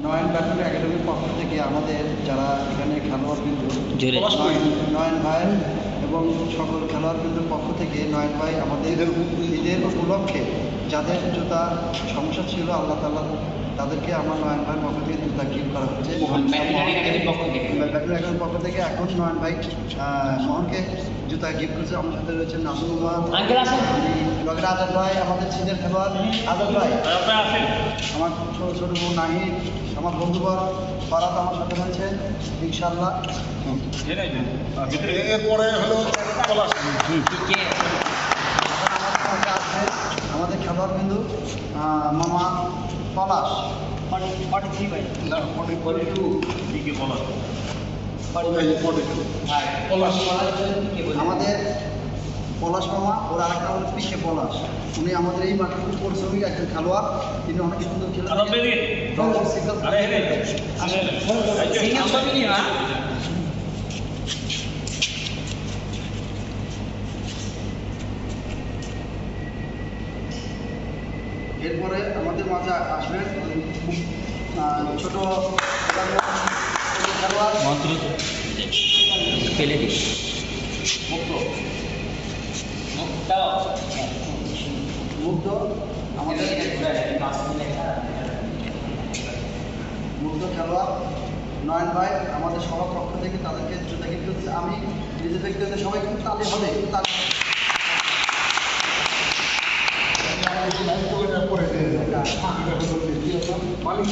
নয়ন baton একাডেমির পক্ষ থেকে আমাদের যারা এখানে খেলোয়াড় বিন্দু নয়ন ভাই এবং সকল খেলোয়াড় বিন্দুর পক্ষ থেকে নয়ন ভাই আমাদের ঈদের উপলক্ষে যাদের জুতা সমস্যা ছিল আল্লাহ তাআলা তাদেরকে আমার নয়ন ভাইয়ের পক্ষ থেকে জুতা গিফট করা হচ্ছে ব্যাটন পক্ষ থেকে এখন নয়ন ভাই মোহনকে জুতা গিফট করছে। আমার সাথে রয়েছেন নাজুল লগের আজাদ ভাই আমাদের সিনিয়র খেলোয়াড় আজাদ ভাই, আমার ছোট বোন নাহিদ, আমার বন্ধুবর ফরাত আমার সাথে রয়েছে ইনশাআল্লাহ। এরপরে হলো আমাদের খেলোয়াড় বিন্দু মামা পলাশ আমাদের পলাশ মামা, ওর আরেকটা হলো পিকে পলাশ, উনি আমাদের এই মাঠে খুব পরিশ্রমিক একজন খেলোয়াড়, তিনি অনেক সুন্দর খেলেন। এরপরে আমাদের মাঝে আসবেন ছোট খেলোয়াড় ফেলে দিই মুগ্ধ, আমাদের মুগ্ধ খেলোয়াড় নয়ন ভাই আমাদের সবার পক্ষ থেকে তাদেরকে জুতা গিফট করছে। আমি নিজে ব্যক্তিগত সবাই কিন্তু তাদের হবে পরে